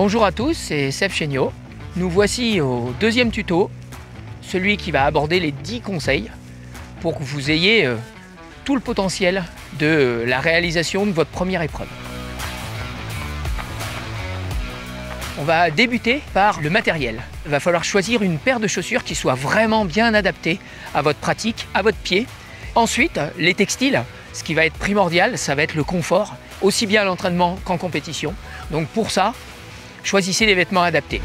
Bonjour à tous, c'est Seb Chéniaud. Nous voici au deuxième tuto, celui qui va aborder les 10 conseils pour que vous ayez tout le potentiel de la réalisation de votre première épreuve. On va débuter par le matériel. Il va falloir choisir une paire de chaussures qui soit vraiment bien adaptée à votre pratique, à votre pied. Ensuite, les textiles, ce qui va être primordial, ça va être le confort, aussi bien à l'entraînement qu'en compétition. Donc pour ça, choisissez des vêtements adaptés.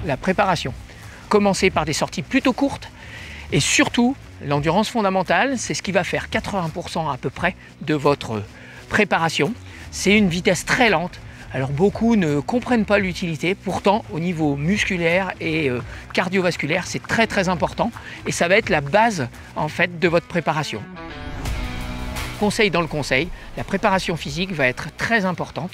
La préparation. Commencez par des sorties plutôt courtes et surtout, l'endurance fondamentale, c'est ce qui va faire 80% à peu près de votre préparation. C'est une vitesse très lente. Alors beaucoup ne comprennent pas l'utilité, pourtant au niveau musculaire et cardiovasculaire, c'est très important et ça va être la base en fait de votre préparation. Conseil dans le conseil, la préparation physique va être très importante.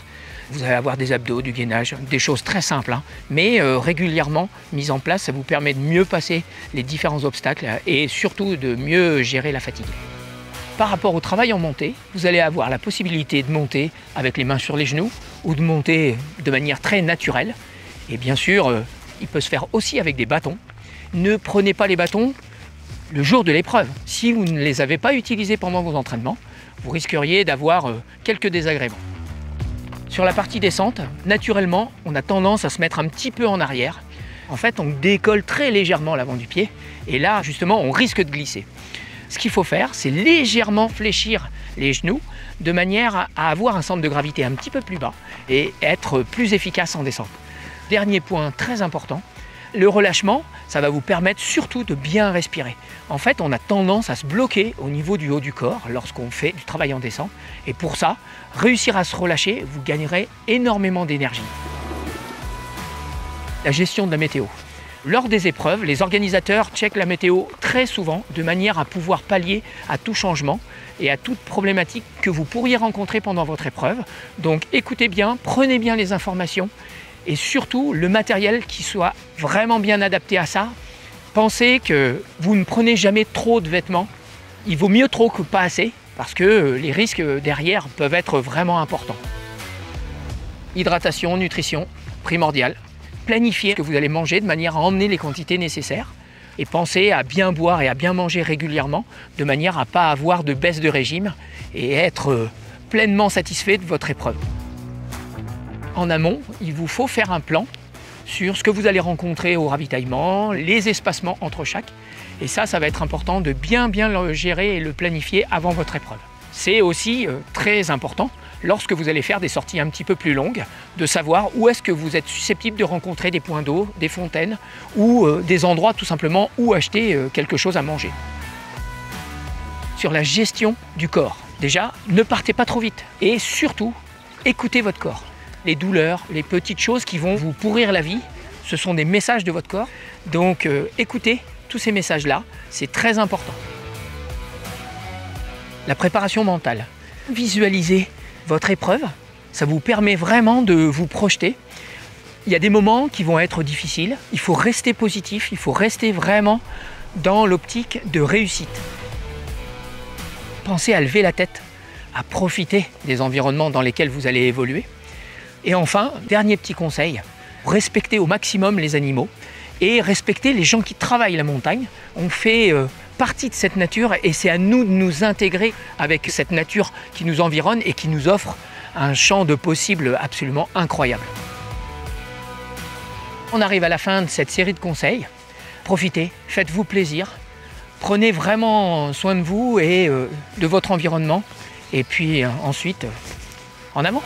Vous allez avoir des abdos, du gainage, des choses très simples, mais régulièrement mises en place, ça vous permet de mieux passer les différents obstacles et surtout de mieux gérer la fatigue. Par rapport au travail en montée, vous allez avoir la possibilité de monter avec les mains sur les genoux ou de monter de manière très naturelle. Et bien sûr, il peut se faire aussi avec des bâtons. Ne prenez pas les bâtons le jour de l'épreuve. Si vous ne les avez pas utilisés pendant vos entraînements, vous risqueriez d'avoir quelques désagréments. Sur la partie descente, naturellement, on a tendance à se mettre un petit peu en arrière. En fait, on décolle très légèrement l'avant du pied et là, justement, on risque de glisser. Ce qu'il faut faire, c'est légèrement fléchir les genoux de manière à avoir un centre de gravité un petit peu plus bas et être plus efficace en descente. Dernier point très important, le relâchement, ça va vous permettre surtout de bien respirer. En fait, on a tendance à se bloquer au niveau du haut du corps lorsqu'on fait du travail en descente. Et pour ça, réussir à se relâcher, vous gagnerez énormément d'énergie. La gestion de la météo. Lors des épreuves, les organisateurs checkent la météo très souvent de manière à pouvoir pallier à tout changement et à toute problématique que vous pourriez rencontrer pendant votre épreuve. Donc écoutez bien, prenez bien les informations et surtout le matériel qui soit vraiment bien adapté à ça. Pensez que vous ne prenez jamais trop de vêtements. Il vaut mieux trop que pas assez parce que les risques derrière peuvent être vraiment importants. Hydratation, nutrition, primordial. Planifiez ce que vous allez manger de manière à emmener les quantités nécessaires et pensez à bien boire et à bien manger régulièrement de manière à ne pas avoir de baisse de régime et être pleinement satisfait de votre épreuve. En amont, il vous faut faire un plan sur ce que vous allez rencontrer au ravitaillement, les espacements entre chaque et ça va être important de bien le gérer et le planifier avant votre épreuve. C'est aussi très important lorsque vous allez faire des sorties un petit peu plus longues, de savoir où est-ce que vous êtes susceptible de rencontrer des points d'eau, des fontaines ou des endroits tout simplement où acheter quelque chose à manger. Sur la gestion du corps, déjà, ne partez pas trop vite et surtout, écoutez votre corps. Les douleurs, les petites choses qui vont vous pourrir la vie, ce sont des messages de votre corps. Donc écoutez tous ces messages-là, c'est très important. La préparation mentale. Visualisez votre épreuve, ça vous permet vraiment de vous projeter. Il y a des moments qui vont être difficiles, il faut rester positif, il faut rester vraiment dans l'optique de réussite. Pensez à lever la tête, à profiter des environnements dans lesquels vous allez évoluer. Et enfin, dernier petit conseil, respectez au maximum les animaux et respectez les gens qui travaillent la montagne. On fait partie de cette nature et c'est à nous de nous intégrer avec cette nature qui nous environne et qui nous offre un champ de possibles absolument incroyable. On arrive à la fin de cette série de conseils. Profitez, faites-vous plaisir, prenez vraiment soin de vous et de votre environnement et puis ensuite, en avant.